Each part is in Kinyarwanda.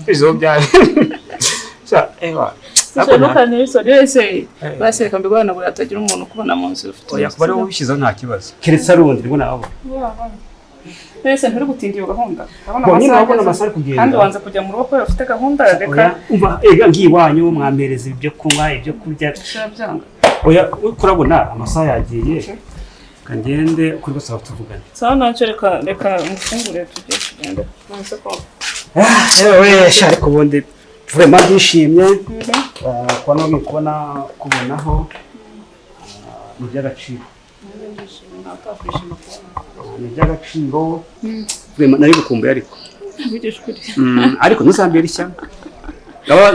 izo byari ewa Nukane so wese base kambigwana buri atagira umuntu kubona mu nzu ufite. Oya kuba rero ubishyizeho nta kibazo. Keretse arundi ngo nabo. Wese nturi gutindiye gahunda. Abona amasaha kugenda. Kandi wanza kujya mu rugo ko ufite gahunda reka. Umva ngiwanyu mwambereza ibyo kunywa ibyo kurya. Oya kurabona amasaha yagiye. Kangende kuri bose tuvugana. Sawa nacyo reka mufungure tujye kugenda. Nonse ko. Ewe shari kubundi vraiment byishimye kubonaho mu by'agaciro vraiment nari gukumbuye ariko ntuzambere ishyamba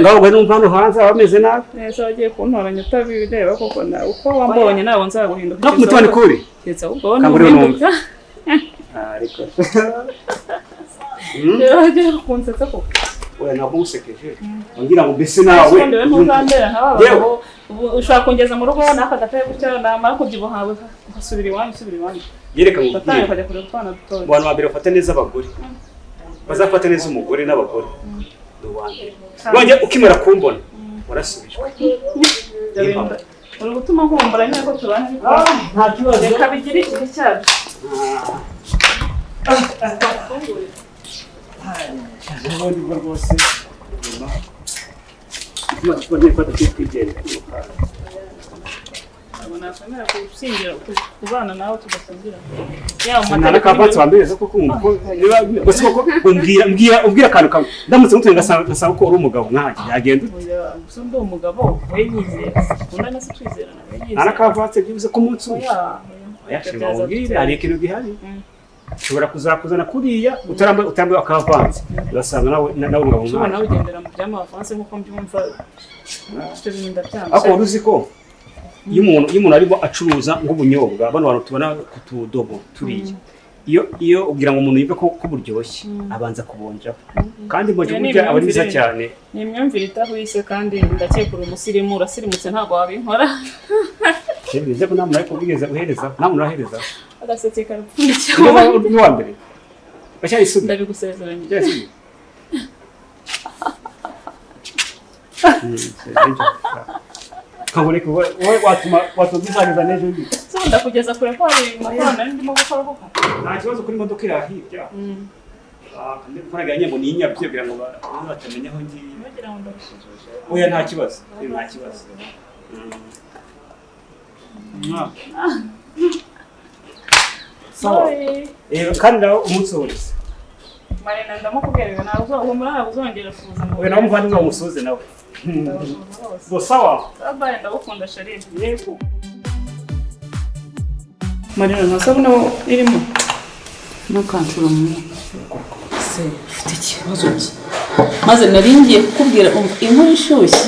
ngaho gwe numva hano hanze abameze nabi neza wagiye kuntoranya utabireba koko na uko wambonye nawe nzaguhinduka no kumutwani kuri cyetse ubwo n'uhinduka ariko yagiye kunsetsa koko oya nabusekeje ngira ngo mbese nawe yewe ushaka kongeza mu rugo nakagataye gutya namara kubyibuhawe ugasubira iwanyu yereka ngo batanye kujya kure utwana dutoya abantu bambere bafata neza abagore bazafata neza umugore n'abagore duwande bonye ukimara kumbona warasubijwe uri gutuma nkumbura nyine ko tubana nta kibazo reka bigire igihe cyacu ubundi bwo rwose tubonye ko twigenda abona kamera kusingira kubana nawe tugasangira nana kabatse wambere ko umbwira kantu kamwe ndamutse mutwe ngasanga ko uri umugabo nkaje yagenda so ndo umugabo wenyizera undana se twizerana wenyizera nana kabatse byibuze ko munsi yashima ubwire ari ikintu gihari ushobora kuzakuzana kuriya utambaye akavanze ugasanga nawe umugabo nkaje nawe ugendera mu byama avanze nkuko mbyumva cyo binda byanga ako uruzi ko iyo umuntu arimo acuruza nk'ubunyobwa bano bantu tubona ku tudobo turiye iyo ugira ngo umuntu yumve ko buryoshye abanza kubonjaho kandi mu gihe burya aba nziza cyane ni imyumvire itahwise kandi ndakekura umusirimu urasirimutse ntabwo wabinkora bize ko namwe ariko bigeze uhereza namwe urahereza agaseke karapfundikiye ni wa mbere bashya isubi ndabigusezeranye kabone ko watubizageza nejo ndi so ndakugeza kure ko hari makona ndimo gukora ko nta kibazo kuri modoka irahirya kandi faraganye ngo ni inyabyo kugira ngo batamenya aho ngiye bagira ngo ndabishije oya nta kibazo sawa kandi nawe umunsi wose marina ndamukubwira nawe uzongera kuza ngo oya nawe muvandimwe umusuze nawe bo sawa abaye ndagukunda Sharine yego marina ntasabuna irimo ntukancura mu se ufite ikibazo ki maze naringiye kukubwira inkuru ishyushye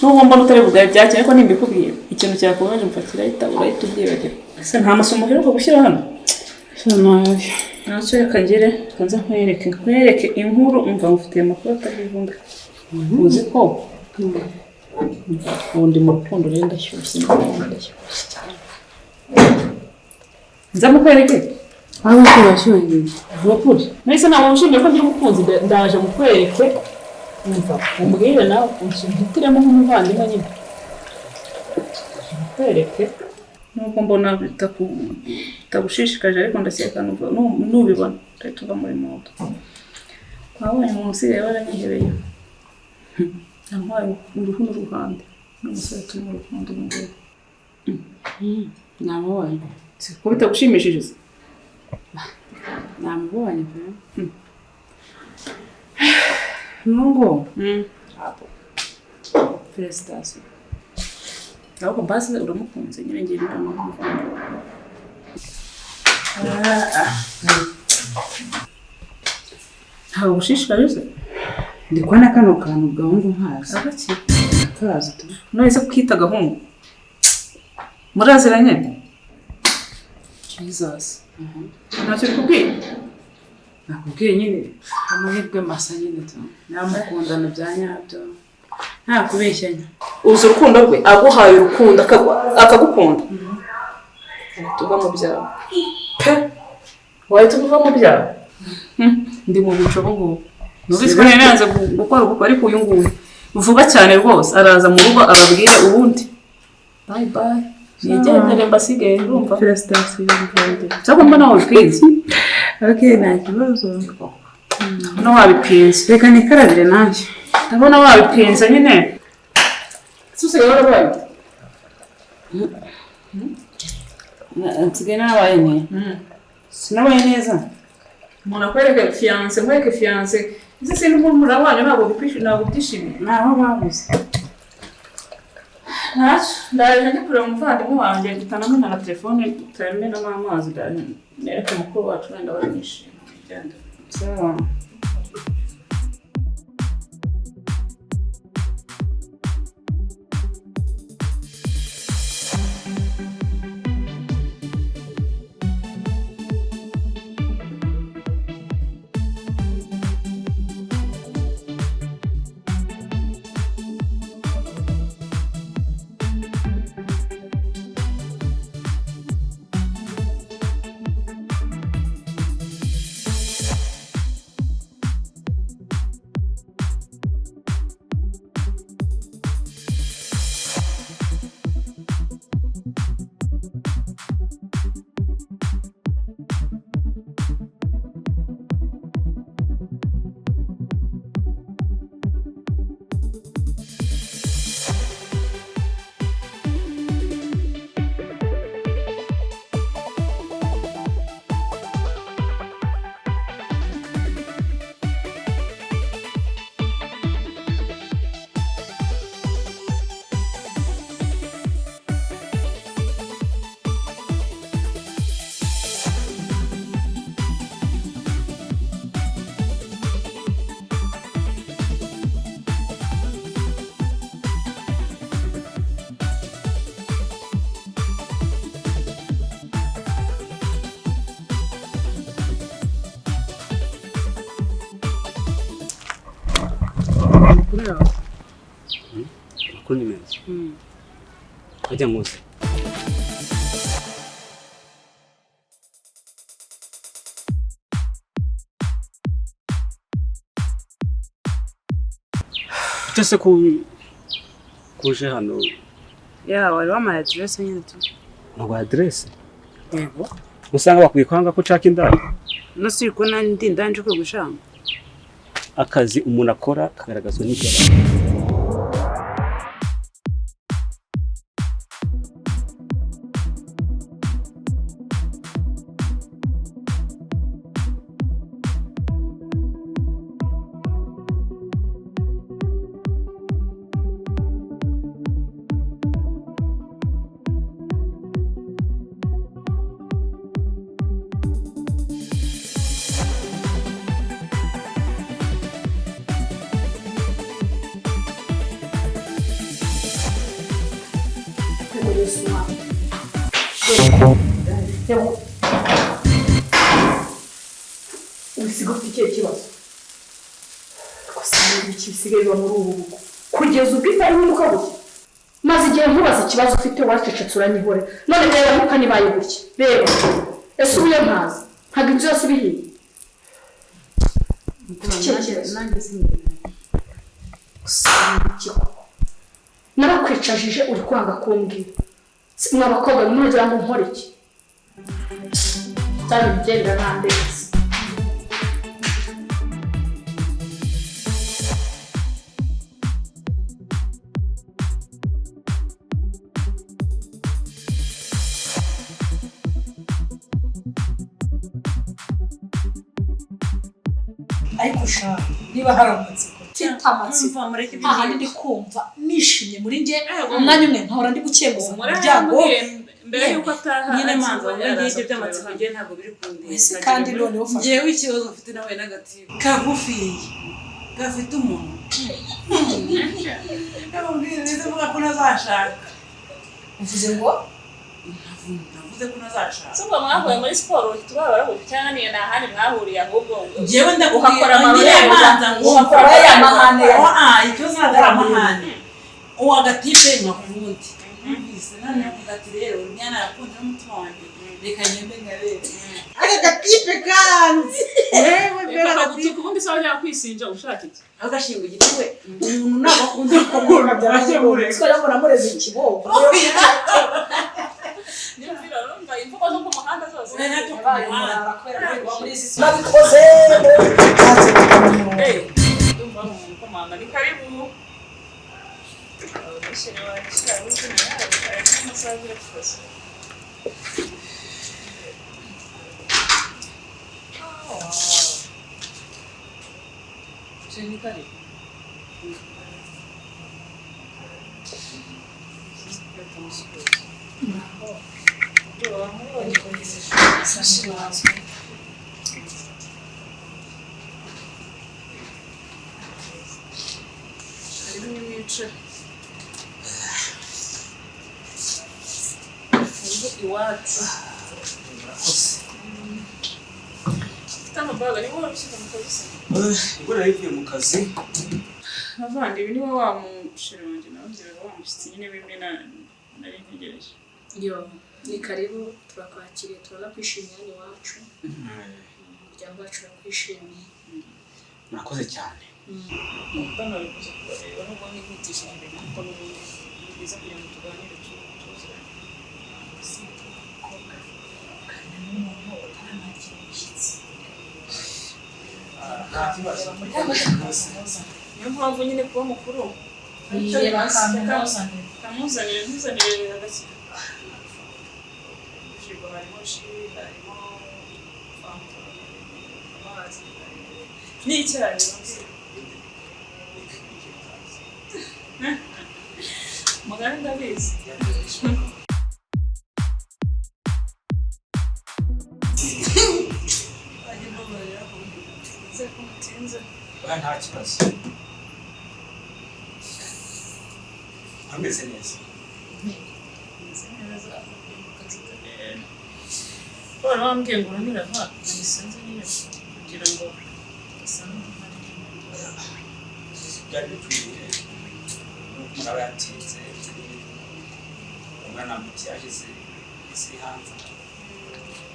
n'ubu mbona utari bugaye byacye ariko nimbikubwira ikintu cyakomeje mfatira urahita ubyibagira ese nta masomo uheruka gushyira hano ntacyo reka ngere kanza nkwereke inkuru umva mufitiye amakuru atabivunda uzi ko ubundi mu rukundo rero ndashyushye cyane nzamukwereke aho kurashyuye ukuri nese nawe ushimye ko ndi umukunzi ndaje mukwereke umva umbwire nawe unshigitiremo nk'umuvandimwe nyine mukwereke nuko mbona bitagushishikaje ariko ndaseka nubibona reka tuva muri moto wabonye umuntu usigaye waranyihebeye namuhaye uruhu n'uruhande n'umusore turi mu rukundo n'umugore namubonye ko bitagushimishije se namubonye nungo felicitation ahubwo basi uramukunze nyine ngiye inama ntabwo ushishikaje se ndi kubona kano kantu gahungu nkazi akazi none se kwita gahungu muraziranye Jesus ntacyo bikubwiye nakubwiye nyine amahirwe masa nyine tu namukundana bya nyabyo nta kubeshyanya uzi urukundo rwe aguhaye urukundo akagukunda tuva mu byawe pe wahita uva mu byawe ndi mu bico ngo nubise ko nanze gukora ubukwe ariko uyu nguyu vuba cyane rwose araza mu rugo ababwire ubundi bye bye nigendere mbasigaye urumva Felicitation y'ubwenge. cyangwa mbona wabipinze Okay, nta kibazo. no wabipinze Reka nikarabire nanjye. ndabona wabipinze nyine suse yora bayo Nsigaye nabaye ne. Sinabaye neza. umuntu akwereke fiance nkwereke fiance ese se n'umura wanyu ntabwo byishimiye Naho babuze. ntacyo ndaje njye kureba umuvandimwe wanjye ngitanamo na telefone turamenamo amazi nereke mukuru wacu wenda baramwishima igenda Sawa. Makuru ni meza. Ajya muzi. Cyose kuje hano. Ya wari wamaye address nyine tu. Ngo address. Yego. Musanga bakwiye kwanga ko caka indaya. No siri ko nandi ndanje ko gushanga. Akazi umuntu akora kagaragazwa n'ibyo. Ubisigo ufite ikibazo twasanga ikisigaye muri ubu buko kugeza ubwo ari mu kabuye maze igihe nkubaza ikibazo ufite wacecetse uranyihore none reba muka nibaye gutya reba ese ubuye ntazi ntabwo inzu yose ibihiye Nanjye sinzi. narakwicajije uri kwanga kumbwira mwabakobwa mwagira ngo nkore iki cyane bigenda nandetse ariko ushaka niba haramutse titamatsiko aha ndi kumva nishimye muri nge umwanya umwe nkahora ndi gukemuza mu muryango mbere yuko ataha Nyine manzo ngije by'amatsiko nge ntabwo biri kundira. ese kandi noneho ufashe Ngewe ikibazo mfite nawe n'agatiba. Kagufiye. Gafite umuntu. Nababwira neza vuga ko nazashaka. uvuze ngo Navuze ko nazashaka. Sumba mwahuye muri siporo tubaba barahuye cyangwa niyo nahandi mwahuriye ahubwo Jewe uhakora amabere uhakora ya mahane ikibazo nagara amahane. Uwa gatipe nkakundi. Mbise nane kugati rero nyana yakunze n'umutima wanjye. Reka nyembe ngarebe. Aga gatipe kanzi. Yewe akagutuka ubundi sawa ya kwisinja ushaka iki agashinga igiti we umuntu naba undi kumubona byarashimure ko yabona mureze ikiboko Nyumvira urumva imvugo zo ku muhanda zose. nabikoze Ndumva umuntu komanga ni karibu. Abashiri washira ubuzima yawe ari n'amasaha y'ufase. Sini karibu. Iwacu tamabaga ni wowe ushyira mu kazi ubwo nayivuye mu kazi avandi ibi ni wowe wamushira wanjye nawe nzira wamushyitsi nyine bimwe nari ntegereje yo ni karibu turakwakiriye turakwishimiye hano iwacu umuryango wacu urakwishimiye murakoze cyane hano bari kuza kubareba nubwo nkihutishije ibintu kuko n'ubundi ni byiza kugira ngo tuganire tuziranye niyo mpamvu nyine kuba mukuru kamuzanire ntuzanire agakira firigo harimo ji harimo fanta amazi n'icyayi mugari ndabizi nta kibazo ameze neza bora wambwiye ngo uramira nta nabisanze nyine kugira ngo asange byari bikwiriye muraba yatinze umwana muti yageze isi hanze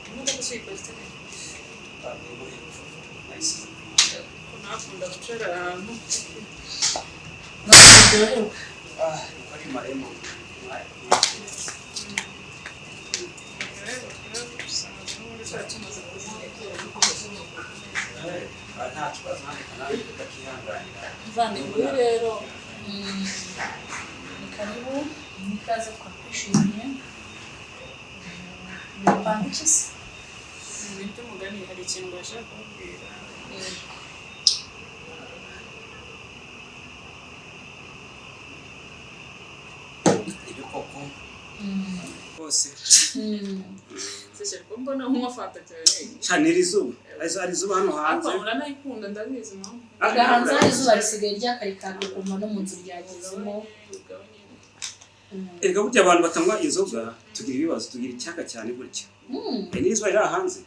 imodoka usuyikoze bagiye hepfo nahise nakunda gucara ahantu ari maremo nta kibazo nawe ndakihanganira muvandimwe rero ni karibu ni kaze twakwishimiye bipangu kisi mu bintu mugani hari ikintu bashaka kubwira ibyo koko bose sese ko mbona nk'uwa fanta cyane cyane izuba ari izuba hano hanze akora nayikunda ndabizi mpamvu hanze izuba risigaye ryakarikaka kumva no mu nzu ryagezemo erega burya abantu batanywa inzoga tugira ibibazo tugira icyaka cyane gutya n'izuba riri hanze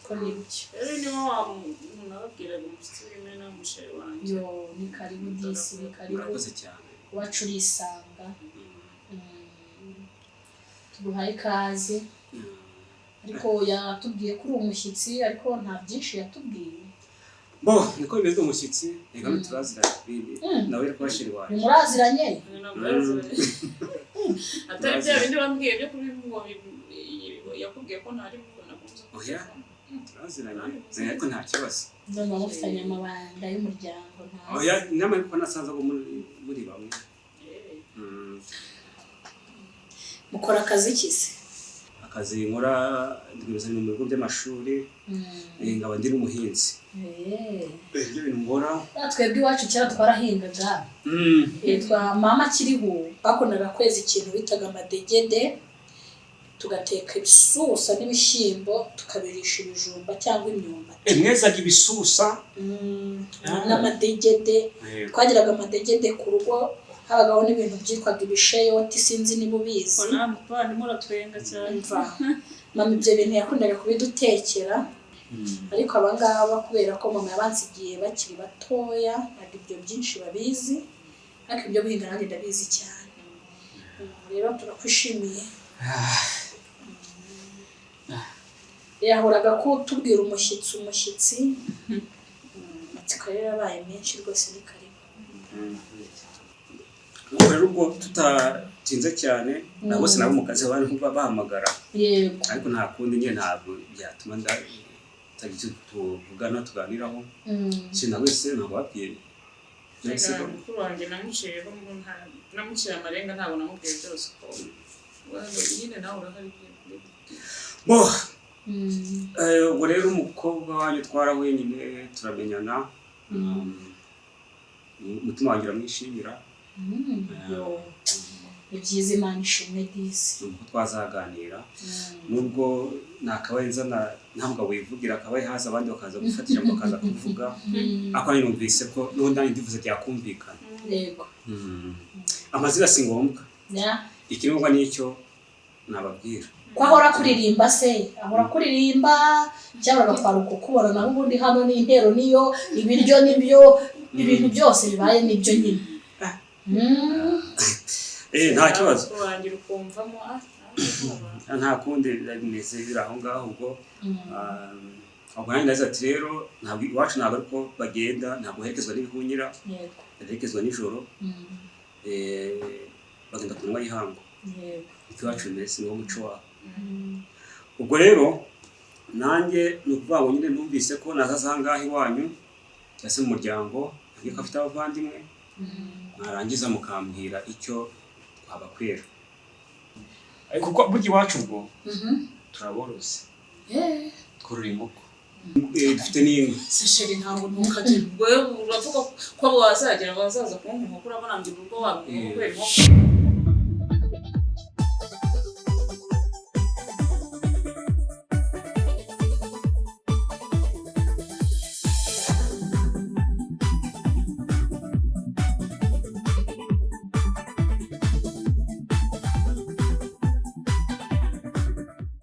ko ni byo rero niba umuntu ababwiraga umushyitsi w'imwe n'umusheri wanjye yo ni karibu disi ni karibu murakoze cyane iwacu urisanga tuguhaye ikaze ariko yatubwiye ko uri umushyitsi ariko nta byinshi yatubwiye bo niko bimeze umushyitsi reka turaziranye nawe uri kubashira iwacu ntimuraziranye atari bya bindi wambwiye byo kubivuga yakubwiye ko ntari kubona oya turaziranye ariko nta kibazo ndumva mufitanye amabanga y'umuryango oya inama ariko nasanze abo muri bamwe mukora akazi kize akazi nkora ndiguruza mu bigo by'amashuri nkaba ndi n'umuhinzi ibyo bintu nkora twebwe iwacu kera twarahingaga twa mama kiriho bakonaga kwezi ikintu bitaga amadegede tugateka ibisusa n'ibishyimbo tukabirisha ibijumba cyangwa imyumbati mwezaga ibisusa n'amadegede twagiraga amadegede ku rugo habagaho n'ibintu byitwaga ibisheyoti sinzi niba ubizi muratwenga cyane mama ibyo bintu yakundaga kubidutekera ariko abangaba kubera ko mama yabansigiye bakiri batoya ntabwo ibyo byinshi babizi ariko ibyo guhinga nanjye ndabizi cyane rero turakwishimiye yahoraga kutubwira umushyitsi amatsiko rero yabaye menshi rwose ni karibu. rero ubwo tutatinze cyane nabo bose nabo mu kazi abantu bahamagara yego ariko nta kundi nyine ntabwo byatuma tagize tuvugana tuganiraho sinda wese ntabwo babwiye mukuru wanjye namuciyeho namuciye amarenga ntabwo namubwiye byose ko nyine nawe urahari ubwo rero umukobwa wanyu twarahuye nyine turamenyana umutima wanjye uramwishimira ni byiza Imana ishimwe disi nuko twazaganira nubwo nakabaye nzana ntabwo wivugira akabaye haza abandi bakaza gufatira ngo bakaza kuvuga ako numvise ko n'ubundi ndivuze byakumvikana yego amazina si ngombwa ikirunga nicyo nababwira ko ahora kuririmba se ahora kuririmba cyangwa agatwara uko kubona naho ubundi hano ni intero niyo ibiryo nibyo ibintu byose bibaye nibyo nyine nta kibazo kurangira ukumvamo nta kundi bimeze biri aho ngaho ubwo ahubwo nanjye ndaza ati rero ntabwo iwacu ntabwo ariko bagenda ntabwo herekezwa n'ibihunyira herekezwa nijoro bagenda ku manywa y'ihangu iwacu mbese niwo muco wabo ubwo rero nanjye ni ukuvuga ngo nyine numvise ko nazaza aha ngaha iwanyu cyangwa se mu muryango ntabwo ko afite abavandimwe mwarangiza mukambwira icyo twabakwera ariko kuko burya iwacu ubwo turaboroze tworora inkoko dufite n'inka sesheri ntabwo ntukagire ubwo uravuga ko abo wazagera bazaza kumpa inkoko urabona ngo urugo wabo kubera inkoko